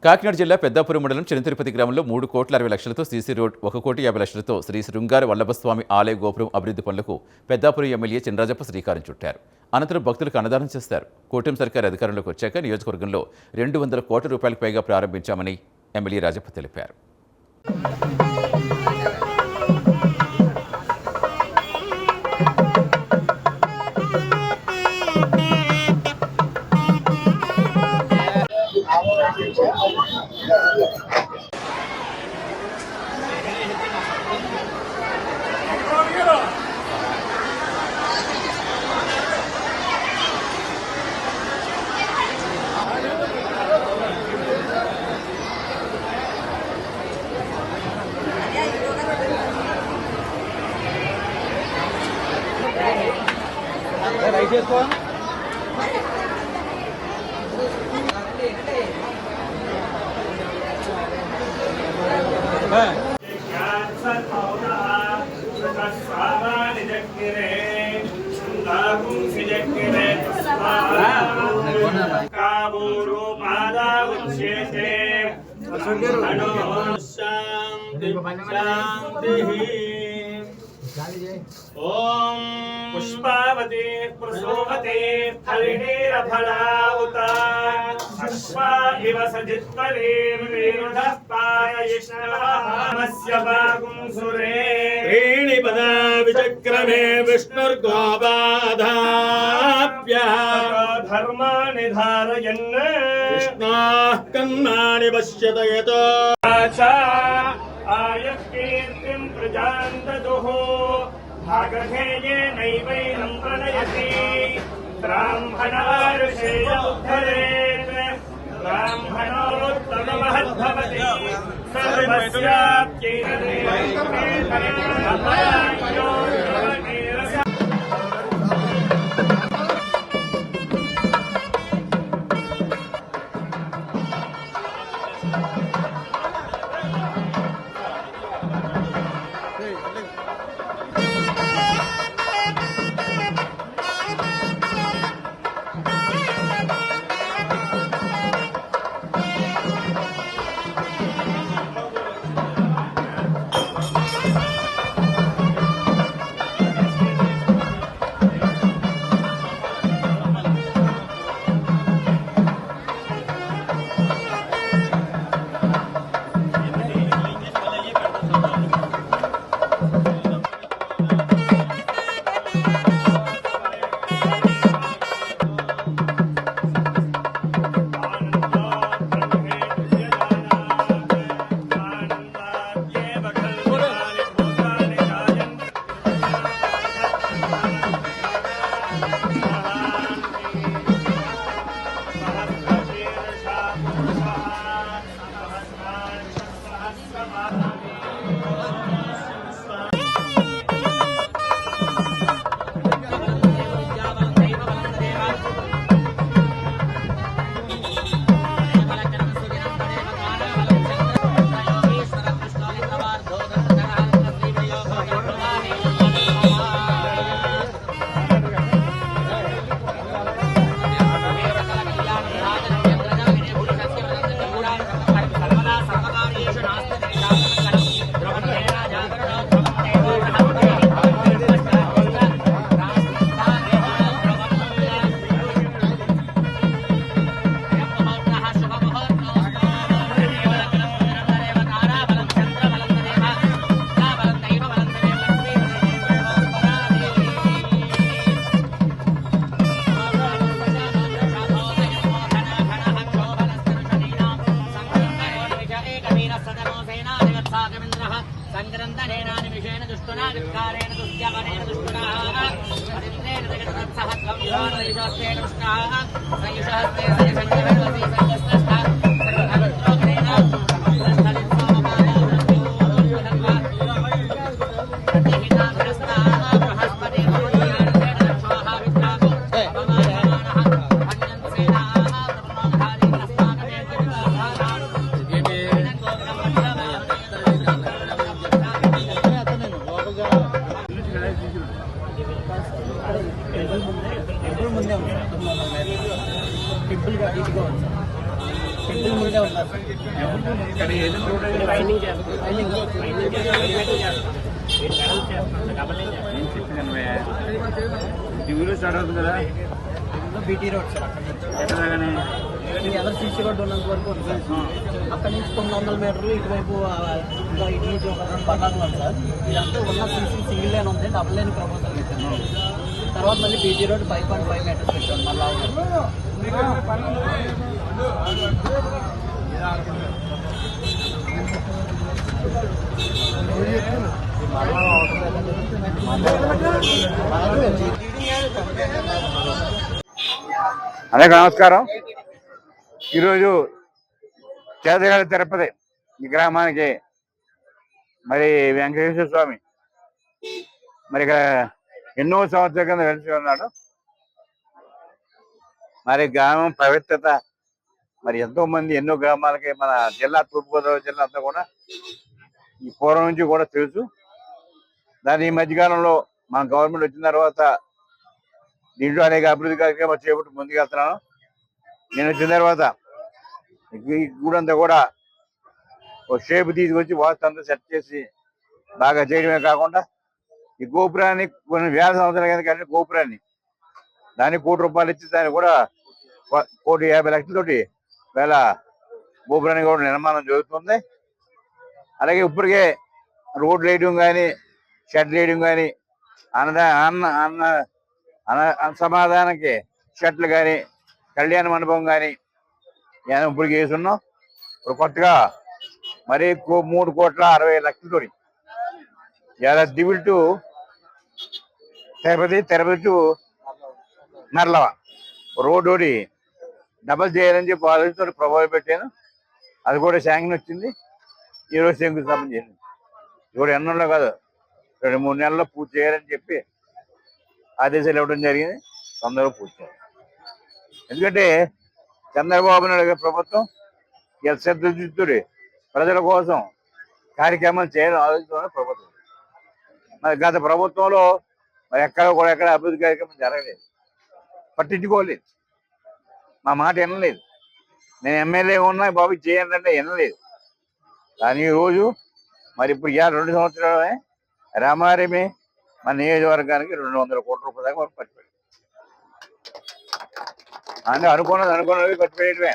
కాకినాడ జిల్లా పెద్దాపురం మండలం చిన్నతిరుపతి గ్రామంలో 3,60,00,000తో సీసీ రోడ్, 1,50,00,000తో శ్రీ శృంగార వల్లభస్వామి ఆలయ గోపురం అభివృద్ధి పనులకు పెద్దాపురం ఎమ్మెల్యే చినరాజప్ప శ్రీకారం చుట్టారు. అనంతరం భక్తులకు అన్నదానం చేస్తారు. కూటమి సర్కారు అధికారంలోకి వచ్చాక నియోజకవర్గంలో 200 కోట్ల రూపాయలకు పైగా ప్రారంభించామని ఎమ్మెల్యే రాజప్ప తెలిపారు. ओम पुष्पावती प्रसोमते हरिणीरफलावता अश्वा इव सजित्परीर्विरुधः पाययिष्णवस्य वागुंसुरे त्रीणि पदा विचक्रमे विष्णुर्गोपाधाप्यः धर्माणि धारयन् कृष्णाः कन्नानि पश्यत यतो आयकीर्तिं प्रजान्तदुः भागधेये नैवैनं प्रणयति ब्राह्मणार्षेय उद्धरेत् ब्राह्मणोत्तममहद्भवति सर्वस्याप्यै संग्रंथनेनानि विषयेण दुष्टुना विकारेण दुष्यवनेन दुष्टुना अदित्रेण जगत्सह त्वं कृष्णाः संयुषहस्ते संजयवती संजस्तः सर्वभद्रोग्रेण టెంపుల్ గా ఇంటి ముందే ఉన్నారు. వైండింగ్ స్టార్ట్ అవుతుంది కదా, బీటీ రోడ్ సార్. అక్కడ ఎక్కడగానే నుంచి ఎవరు సీసీ రోడ్ ఉన్నంత వరకు ఉంది సార్. అక్కడ నుంచి 900 మీటర్లు ఇటువైపు ఇంకా ఇటు నుంచి ఒక 2 పట్టాలు ఉంది సార్. ఇదంతా ఉన్న సీసీ సింగిల్ లేన్ ఉంది, డబుల్ లేన్ ప్రపోజల్ పెట్టాను. తర్వాత మళ్ళీ బీటీ రోడ్ 5.5 మీటర్స్ పెట్టాను మళ్ళీ. అందరికీ నమస్కారం. ఈరోజు చేదగాడ తిరుపతి ఈ గ్రామానికి మరి వెంకటేశ్వర స్వామి మరి ఇక్కడ ఎన్నో సంవత్సరాల కింద వెలిసి ఉన్నాడు. మరి గ్రామం పవిత్రత మరి ఎంతో మంది ఎన్నో గ్రామాలకి మన జిల్లా తూర్పుగోదావరి జిల్లా అంతా కూడా ఈ పూర్వం నుంచి కూడా తెలుసు. దాని ఈ మధ్యకాలంలో మన గవర్నమెంట్ వచ్చిన తర్వాత దీంట్లో అనేక అభివృద్ధి కార్యక్రమాలు చేపట్టి ముందుకెళ్తున్నాను. నేను వచ్చిన తర్వాత ఈ గూడంతా కూడా ఒక షేప్ తీసుకొచ్చి వాస్తు అంతా సెట్ చేసి బాగా చేయడమే కాకుండా ఈ గోపురాన్ని కొన్ని వేల సంవత్సరాల కింద కట్టిన గోపురాన్ని దానికి ₹1,00,00,000 ఇచ్చి దాన్ని కూడా 1,50,00,000తోటి వేల గోపురానికి కూడా నిర్మాణం జరుగుతుంది. అలాగే ఇప్పటికే రోడ్లు వేయడం కానీ షెడ్ వేయడం కానీ అన్న సమాధానానికి షెడ్లు కానీ కళ్యాణ మండపం కానీ ఇప్పుడు వేసున్నాం. ఇప్పుడు కొత్తగా మరి 3,60,00,000 ఇలా దివిల్ టు తిరుపతి టు నర్లవ రోడ్ ఒకటి డబల్ చేయాలని చెప్పి ఆలోచనతో ప్రభావం పెట్టాను. అది కూడా శాంక్షన్ వచ్చింది. ఈరోజు శంకుస్థాపన చేసింది. ఇప్పుడు ఎన్నో కాదు 2-3 నెలల్లో పూర్తి చేయాలని చెప్పి ఆదేశాలు ఇవ్వడం జరిగింది. తొందరగా పూర్తి చేయాలి. ఎందుకంటే చంద్రబాబు నాయుడు గారి ప్రభుత్వం శ్రద్ధ ప్రజల కోసం కార్యక్రమాలు చేయాలని ఆలోచన ప్రభుత్వం. మరి గత ప్రభుత్వంలో మరి ఎక్కడ అభివృద్ధి కార్యక్రమం జరగలేదు, పట్టించుకోలేదు, మా మాట వినలేదు. నేను ఎమ్మెల్యే ఉన్నా బాబు చేయండి అంటే వినలేదు. కానీ ఈరోజు మరి ఇప్పుడు 2 సంవత్సరాలే రామారెమి మన నియోజకవర్గానికి ₹200 కోట్ల దాకా వరకు ఖర్చు పెట్టారు. అంటే అనుకున్నది ఖర్చు పెట్టడమే.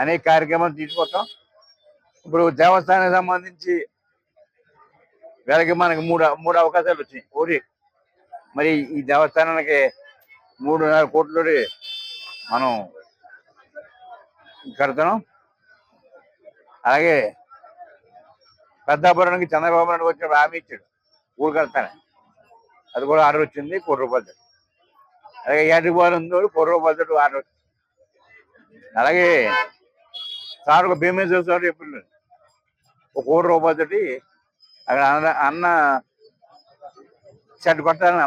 అనేక కార్యక్రమాలు తీసుకొస్తాం. ఇప్పుడు దేవస్థానానికి సంబంధించి వీళ్ళకి మనకి మూడు అవకాశాలు వచ్చినాయి. ఒకటి మరి ఈ దేవస్థానానికి 3.5 కోట్ల మనం కడతాం. అలాగే పెద్దాపురానికి చంద్రబాబు నాయుడు వచ్చిన హామీ ఇచ్చాడు ఊరు కడతానే. అది కూడా ఆర్డర్ వచ్చింది ₹1,00,00,000. అలాగే ఏటిపాలెం ₹1,00,00,000 ఆర్డర్ వచ్చింది. అలాగే సార్ భీమేశ్వర ఎప్పుడు ₹1,00,00,000 అక్కడ అన్న షెడ్ కొట్టాలని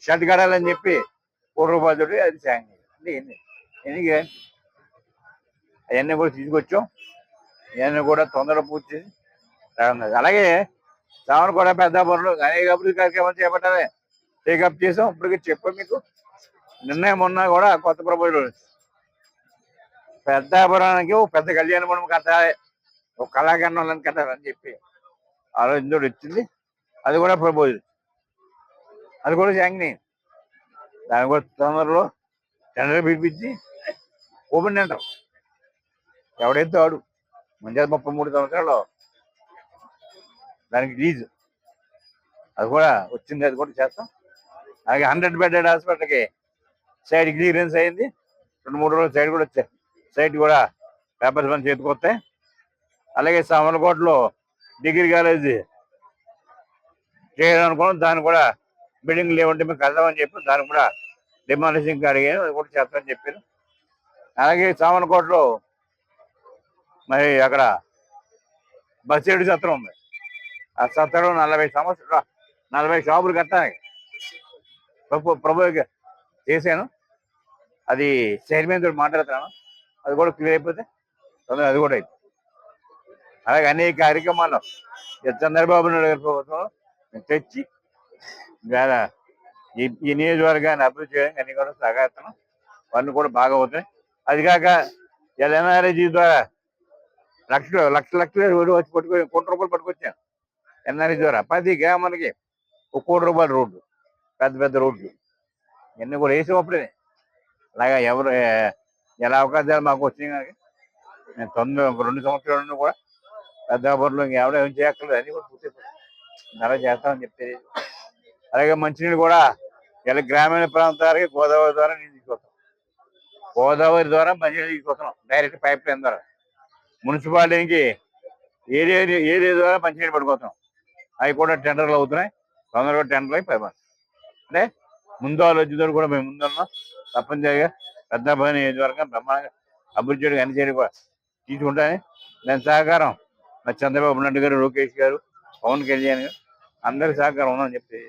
షెడ్ కట్టాలని చెప్పి ₹1,00,00,000 అది శాంక్షన్. అంటే ఎన్ని అవన్నీ కూడా తీసుకొచ్చాం. ఇవన్నీ కూడా తొందరగా పూర్తి చేసి రావడం. అలాగే సామర్లకోట పెద్దాపురంలో అనేక అభివృద్ధి కార్యక్రమాలు చేపట్టాలి టేకప్ చేసాం. ఇప్పటికీ చెప్పాం మీకు. నిర్ణయం ఉన్నా కూడా కొత్త ప్రభుత్వం పెద్దాపురానికి పెద్ద కళ్యాణ మండపం కట్టాలి, ఒక కళాఖండాలను కట్టాలని చెప్పి ఆలోచనతో వచ్చింది. అది కూడా ప్రపోజల్, అది కూడా శాంక్షన్ అయింది. దాని కూడా తొందరలో టెండర్ పిలిపించి ఓపెన్ టెండర్ ఎవడైతే వాడు మంచిగా 33 సంవత్సరాలు దానికి లీజు అది కూడా వచ్చింది. అది కూడా చేస్తాం. అలాగే 100 బెడెడ్ హాస్పిటల్కి సైడ్ క్లియరెన్స్ అయింది. 2-3 రోజులు సైడ్ కూడా వచ్చాయి. సైట్ కూడా పేపర్స్ మన చేతికి వస్తాయి. అలాగే సామర్లకోటలో డిగ్రీ కాలేజీ చేయాలనుకోవడం, దాన్ని కూడా బిల్డింగ్ లేవంటే మేము కడదామని చెప్పి దాన్ని కూడా డిమాలిషింగ్ అడిగాను. అది కూడా చేస్తామని చెప్పాను. అలాగే సామర్లకోటలో మరి అక్కడ బస్సేడు సత్రం ఉంది. ఆ సత్రంలో 40 షాపులు కట్టాలి ప్రభు చేశాను. అది చైర్మన్ తోటి మాట్లాడుతున్నాను. అది కూడా క్లియర్ అయిపోతే తొందరగా అది కూడా అయిపోతుంది. అలాగే అనేక కార్యక్రమాలు చంద్రబాబు నాయుడు గారి ప్రభుత్వం తెచ్చి ఈ నియోజకవర్గాన్ని అభివృద్ధి చేయడానికి అన్ని కూడా సహకరిస్తున్నాం. పనులు కూడా బాగా అవుతాయి. అది కాక ఇలా ఎన్ఆర్ఐజీ ద్వారా లక్షలు వచ్చి పట్టుకొని 1 కోటి రూపాయలు పట్టుకొచ్చాను ఎన్ఆర్ఐ ద్వారా. ప్రతి గ్రామానికి 1 కోటి రూపాయల రోడ్లు, పెద్ద పెద్ద రోడ్లు ఇవన్నీ కూడా వేసాం అప్పుడే. అలాగా ఎవరు ఎలా అవకాశాలు మాకు వచ్చినాయి కనుక నేను 2 సంవత్సరాల నుండి కూడా పెద్దాపురంలో ఎవడో ఏం చేయక్కర్లేదు, అన్ని కూడా పూర్తి అలా చేస్తామని చెప్పేది. అలాగే మంచినీళ్ళు కూడా ఇలా గ్రామీణ ప్రాంతాలకి గోదావరి ద్వారా నీళ్ళు తీసుకొస్తాం. గోదావరి ద్వారా మంచినీళ్ళు తీసుకొస్తున్నాం డైరెక్ట్ పైప్ లైన్ ద్వారా. మున్సిపాలిటీకి ఏరియా ద్వారా మంచినీళ్ళు పట్టుకొస్తున్నాం. అవి కూడా టెండర్లు అవుతున్నాయి, తొందరగా టెండర్లు అయి పైపు అంటే ముందు ఆలోచనతో కూడా మేము ముందున్నాం. తప్పనిసరిగా పెద్ద పని నియోజకవర్గం బ్రహ్మాండంగా అభివృద్ధి చేయడానికి అన్ని చర్యలు కూడా తీసుకుంటానే. దాని సహకారం మరి చంద్రబాబు నాయుడు గారు, లోకేష్ గారు, పవన్ కళ్యాణ్ గారు అందరి సహకారం ఉందని చెప్పి